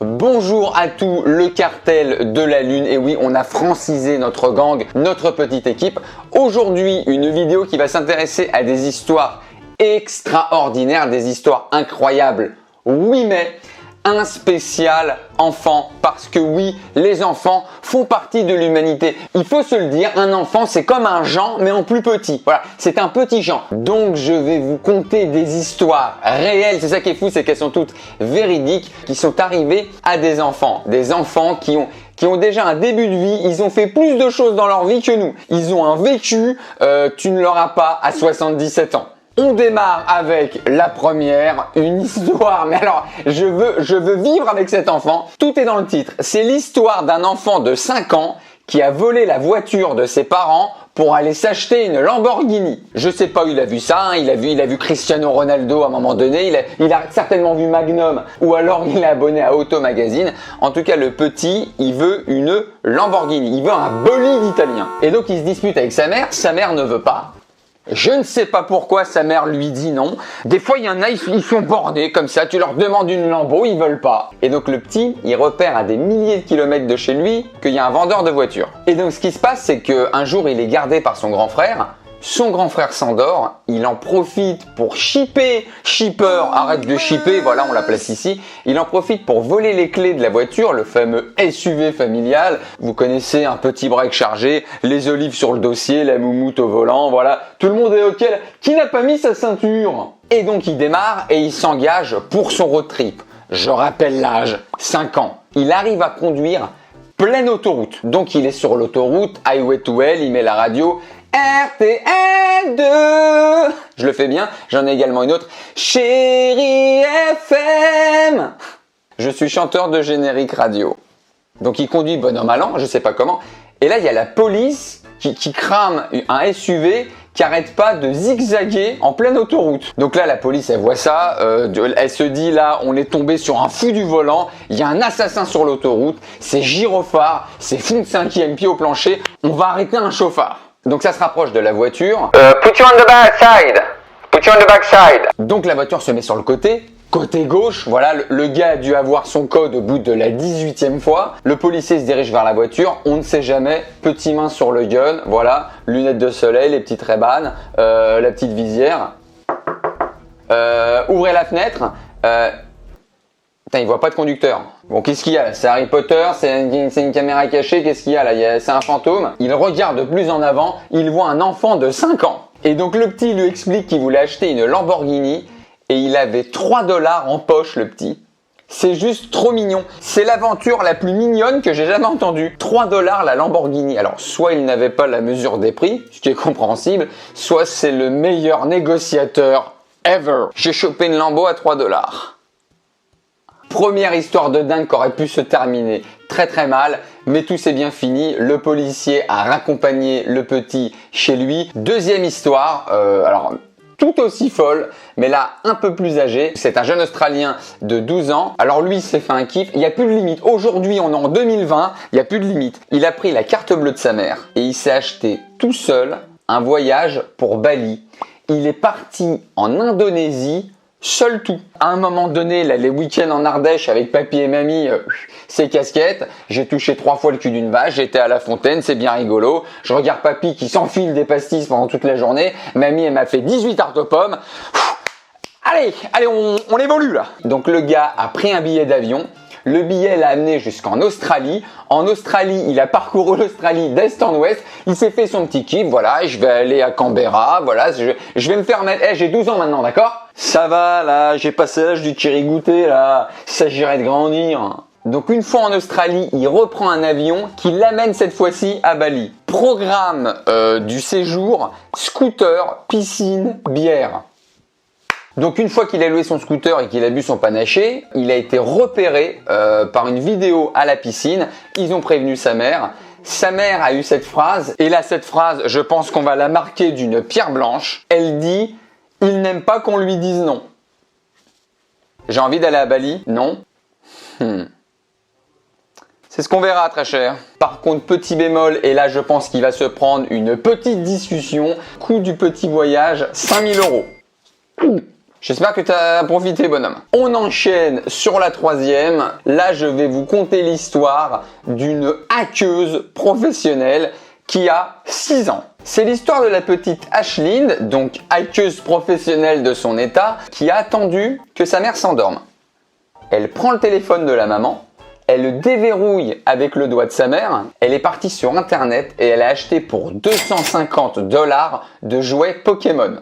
Bonjour à tout le cartel de la Lune. Et oui, on a francisé notre gang, notre petite équipe. Aujourd'hui, une vidéo qui va s'intéresser à des histoires extraordinaires, des histoires incroyables. Oui, mais un spécial enfant, parce que oui, les enfants font partie de l'humanité. Il faut se le dire, un enfant c'est comme un Jean mais en plus petit. Voilà, c'est un petit Jean. Donc je vais vous conter des histoires réelles. C'est ça qui est fou, c'est qu'elles sont toutes véridiques, qui sont arrivées à des enfants qui ont déjà un début de vie. Ils ont fait plus de choses dans leur vie que nous. Ils ont un vécu, tu ne l'auras pas à 77 ans. On démarre avec la première, une histoire, mais alors je veux vivre avec cet enfant. Tout est dans le titre. C'est l'histoire d'un enfant de 5 ans qui a volé la voiture de ses parents pour aller s'acheter une Lamborghini. Je sais pas où il a vu ça, hein. Il a vu Cristiano Ronaldo à un moment donné, il a certainement vu Magnum ou alors il est abonné à Auto Magazine. En tout cas, le petit, il veut une Lamborghini, il veut un bolide italien. Et donc il se dispute avec sa mère ne veut pas. Je ne sais pas pourquoi sa mère lui dit non. Des fois, il y en a, ils sont bornés comme ça. Tu leur demandes une Lambo, ils veulent pas. Et donc le petit, il repère à des milliers de kilomètres de chez lui qu'il y a un vendeur de voitures. Et donc ce qui se passe, c'est qu'un jour, il est gardé par son grand frère. Son grand frère s'endort, il en profite pour shipper, arrête de shipper, voilà on la place ici. Il en profite pour voler les clés de la voiture, le fameux SUV familial. Vous connaissez, un petit break chargé, les olives sur le dossier, la moumoute au volant, voilà. Tout le monde est OK. Qui n'a pas mis sa ceinture? Et donc il démarre et il s'engage pour son road trip. Je rappelle l'âge, 5 ans. Il arrive à conduire pleine autoroute. Donc il est sur l'autoroute, Highway to Hell, il met la radio. RTL2. Je le fais bien, j'en ai également une autre. Chérie FM. Je suis chanteur de générique radio. Donc il conduit bon an mal an, je sais pas comment. Et là il y a la police qui crame un SUV qui arrête pas de zigzaguer en pleine autoroute. Donc là la police elle voit ça, elle se dit là on est tombé sur un fou du volant, il y a un assassin sur l'autoroute, c'est gyrophare, c'est fond de 5e pied au plancher, on va arrêter un chauffard. Donc ça se rapproche de la voiture. Put you on the back side. Put you on the back side. Donc la voiture se met sur le côté gauche. Voilà, le gars a dû avoir son code au bout de la 18e fois. Le policier se dirige vers la voiture. On ne sait jamais. Petit main sur le gun. Voilà, lunettes de soleil, les petites Ray-Ban, la petite visière. Ouvrez la fenêtre. Putain, il voit pas de conducteur. Bon, qu'est-ce qu'il y a là? C'est Harry Potter, c'est une caméra cachée, qu'est-ce qu'il y a là? C'est un fantôme. Il regarde de plus en avant, il voit un enfant de 5 ans. Et donc le petit lui explique qu'il voulait acheter une Lamborghini et il avait 3 $ en poche, le petit. C'est juste trop mignon. C'est l'aventure la plus mignonne que j'ai jamais entendue. 3 $ la Lamborghini. Alors, soit il n'avait pas la mesure des prix, ce qui est compréhensible, soit c'est le meilleur négociateur ever. J'ai chopé une Lambo à 3 $. Première histoire de dingue qui aurait pu se terminer très très mal, mais tout s'est bien fini. Le policier a raccompagné le petit chez lui. Deuxième histoire, alors tout aussi folle, mais là un peu plus âgé. C'est un jeune Australien de 12 ans. Alors lui s'est fait un kiff, il n'y a plus de limite. Aujourd'hui on est en 2020, il n'y a plus de limite. Il a pris la carte bleue de sa mère et il s'est acheté tout seul un voyage pour Bali. Il est parti en Indonésie. Seul tout. À un moment donné, là, les week-ends en Ardèche avec papy et mamie, c'est casquette. J'ai touché 3 fois le cul d'une vache, j'étais à la fontaine, c'est bien rigolo. Je regarde papy qui s'enfile des pastis pendant toute la journée. Mamie, elle m'a fait 18 tartes aux pommes. Allez, on évolue là. Donc le gars a pris un billet d'avion. Le billet l'a amené jusqu'en Australie. En Australie, il a parcouru l'Australie d'est en ouest. Il s'est fait son petit kiff. Voilà, je vais aller à Canberra. Voilà, je vais me faire mettre. J'ai 12 ans maintenant, d'accord? Ça va, là, j'ai passé l'âge du kirigouté, là. Il s'agirait de grandir. Donc une fois en Australie, il reprend un avion qui l'amène cette fois-ci à Bali. Programme du séjour, scooter, piscine, bière. Donc une fois qu'il a loué son scooter et qu'il a bu son panaché, il a été repéré par une vidéo à la piscine. Ils ont prévenu sa mère. Sa mère a eu cette phrase. Et là, cette phrase, je pense qu'on va la marquer d'une pierre blanche. Elle dit « Il n'aime pas qu'on lui dise non ». J'ai envie d'aller à Bali? Non. C'est ce qu'on verra, très cher. Par contre, petit bémol, et là je pense qu'il va se prendre une petite discussion. Coût du petit voyage, 5 000 €. J'espère que tu as profité, bonhomme. On enchaîne sur la troisième. Là, je vais vous conter l'histoire d'une hackeuse professionnelle qui a 6 ans. C'est l'histoire de la petite Ashline, donc hackeuse professionnelle de son état, qui a attendu que sa mère s'endorme. Elle prend le téléphone de la maman, elle le déverrouille avec le doigt de sa mère, elle est partie sur internet et elle a acheté pour $250 de jouets Pokémon.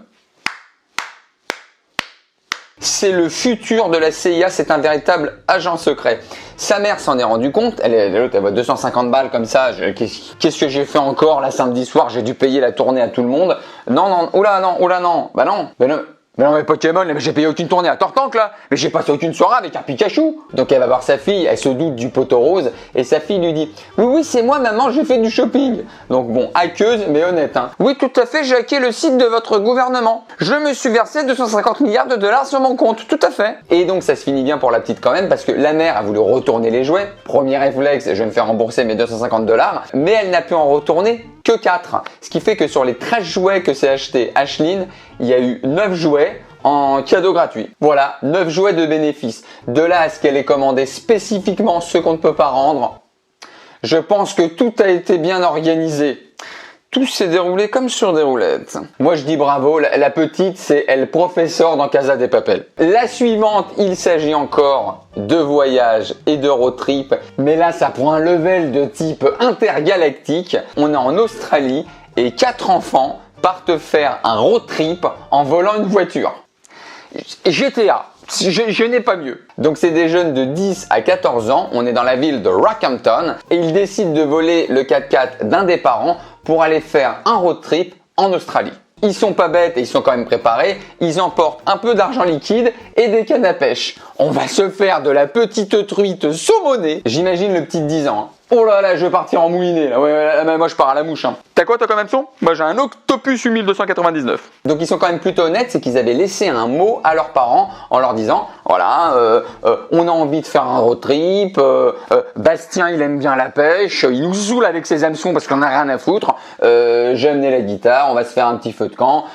C'est le futur de la CIA, c'est un véritable agent secret. Sa mère s'en est rendu compte, elle voit 250 balles comme ça, qu'est-ce que j'ai fait encore là samedi soir, j'ai dû payer la tournée à tout le monde. Non, oula non, bah non, mais Pokémon, j'ai payé aucune tournée à Tortank là, mais j'ai passé aucune soirée avec un Pikachu. Donc elle va voir sa fille, elle se doute du poteau rose, et sa fille lui dit « Oui, c'est moi maman, j'ai fait du shopping ». Donc bon, hackeuse, mais honnête. Hein. « Oui, tout à fait, j'ai hacké le site de votre gouvernement. Je me suis versé 250 milliards de dollars sur mon compte, tout à fait ». Et donc ça se finit bien pour la petite quand même, parce que la mère a voulu retourner les jouets. Premier réflexe, je vais me faire rembourser mes 250 $, mais elle n'a pu en retourner que 4. Ce qui fait que sur les 13 jouets que s'est acheté Ashline, il y a eu 9 jouets en cadeau gratuit. Voilà, 9 jouets de bénéfice. De là à ce qu'elle ait commandé spécifiquement ceux qu'on ne peut pas rendre, je pense que tout a été bien organisé. Tout s'est déroulé comme sur des roulettes. Moi je dis bravo, la petite c'est elle professeur dans Casa de Papel. La suivante, il s'agit encore de voyage et de road trip, mais là ça prend un level de type intergalactique. On est en Australie et 4 enfants partent faire un road trip en volant une voiture. GTA, je n'ai pas mieux. Donc c'est des jeunes de 10 à 14 ans, on est dans la ville de Rockhampton et ils décident de voler le 4x4 d'un des parents pour aller faire un road trip en Australie. Ils sont pas bêtes et ils sont quand même préparés, ils emportent un peu d'argent liquide et des cannes à pêche. On va se faire de la petite truite saumonée. J'imagine le petit de 10 ans. Hein. Oh là là, je vais partir en mouliné là. Ouais, moi je pars à la mouche. Hein. T'as quoi toi comme hameçon ? Moi j'ai un Octopus 8299. Donc ils sont quand même plutôt honnêtes, c'est qu'ils avaient laissé un mot à leurs parents en leur disant voilà, on a envie de faire un road trip, Bastien il aime bien la pêche, il nous saoule avec ses hameçons parce qu'on a rien à foutre, j'ai amené la guitare, on va se faire un petit feu de camp,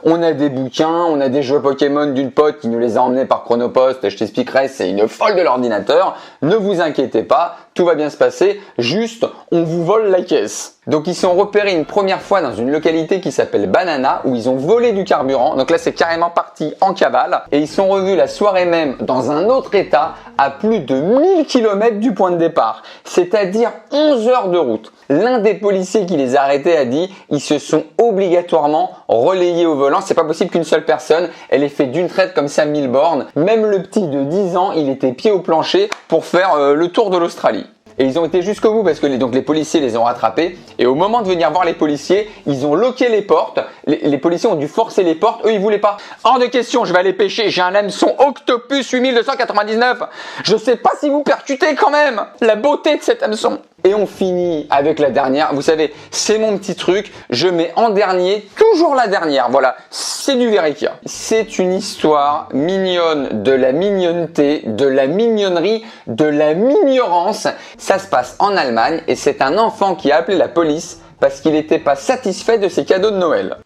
on a des bouquins, on a des jeux Pokémon d'une pote qui nous les a emmenés par Chronopost, je t'expliquerai, c'est une folle de l'ordinateur, ne vous inquiétez pas, tout va bien se passer, juste on vous vole la caisse. Donc ils sont repérés une première fois dans une localité qui s'appelle Banana où ils ont volé du carburant. Donc là c'est carrément parti en cavale et ils sont revus la soirée même dans un autre état à plus de 1000 km du point de départ, c'est-à-dire 11 heures de route. L'un des policiers qui les a arrêtés a dit ils se sont obligatoirement relayés au volant. C'est pas possible qu'une seule personne elle ait fait d'une traite comme ça 1000 bornes. Même le petit de 10 ans il était pied au plancher pour faire le tour de l'Australie. Et ils ont été jusqu'au bout parce que les policiers les ont rattrapés. Et au moment de venir voir les policiers, ils ont loqué les portes. Les policiers ont dû forcer les portes. Eux, ils voulaient pas. Hors de question, je vais aller pêcher. J'ai un hameçon Octopus 8299. Je sais pas si vous percutez quand même la beauté de cet hameçon. Et on finit avec la dernière. Vous savez, c'est mon petit truc. Je mets en dernier, toujours la dernière. Voilà, c'est du Verikia. C'est une histoire mignonne, de la mignonneté, de la mignonnerie, de la mignorance. Ça se passe en Allemagne et c'est un enfant qui a appelé la police parce qu'il n'était pas satisfait de ses cadeaux de Noël.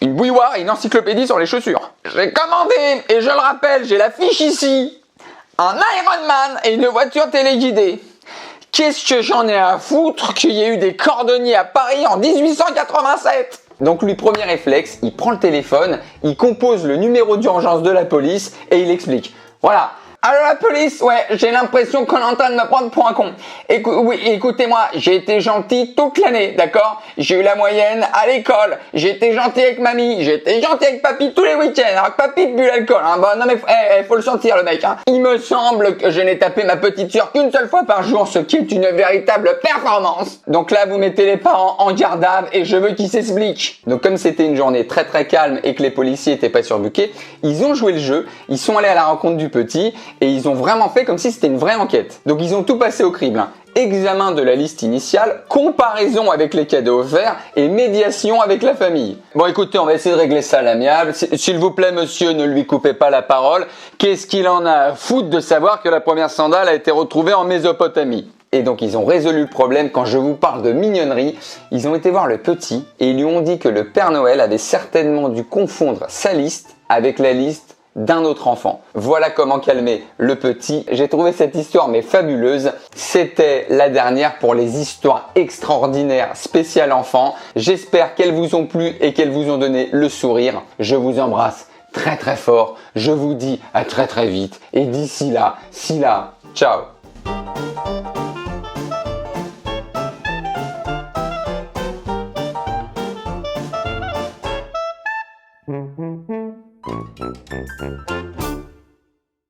Une bouilloire et une encyclopédie sur les chaussures. J'ai commandé, et je le rappelle, j'ai la fiche ici. Un Ironman et une voiture téléguidée. Qu'est-ce que j'en ai à foutre qu'il y ait eu des cordonniers à Paris en 1887 ? Donc lui, premier réflexe, il prend le téléphone, il compose le numéro d'urgence de la police et il explique. Voilà. Alors la police, ouais, j'ai l'impression qu'on est en train de me prendre pour un con. Écoutez-moi, j'ai été gentil toute l'année, d'accord ? J'ai eu la moyenne à l'école, j'ai été gentil avec mamie, j'ai été gentil avec papy tous les week-ends, alors que papy bu l'alcool, hein. Bah non mais faut le sentir le mec, hein. Il me semble que je n'ai tapé ma petite sœur qu'une seule fois par jour, ce qui est une véritable performance. Donc là, vous mettez les parents en garde à vue et je veux qu'ils s'expliquent. Donc comme c'était une journée très très calme et que les policiers étaient pas surbookés, ils ont joué le jeu, ils sont allés à la rencontre du petit et ils ont vraiment fait comme si c'était une vraie enquête. Donc ils ont tout passé au crible. Hein. Examen de la liste initiale, comparaison avec les cadeaux offerts et médiation avec la famille. Bon écoutez, on va essayer de régler ça à l'amiable. S'il vous plaît monsieur, ne lui coupez pas la parole. Qu'est-ce qu'il en a à foutre de savoir que la première sandale a été retrouvée en Mésopotamie ? Et donc ils ont résolu le problème. Quand je vous parle de mignonnerie, ils ont été voir le petit et ils lui ont dit que le Père Noël avait certainement dû confondre sa liste avec la liste d'un autre enfant. Voilà comment calmer le petit. J'ai trouvé cette histoire mais fabuleuse. C'était la dernière pour les histoires extraordinaires spéciales enfants. J'espère qu'elles vous ont plu et qu'elles vous ont donné le sourire. Je vous embrasse très très fort. Je vous dis à très très vite. Et d'ici là, ciao.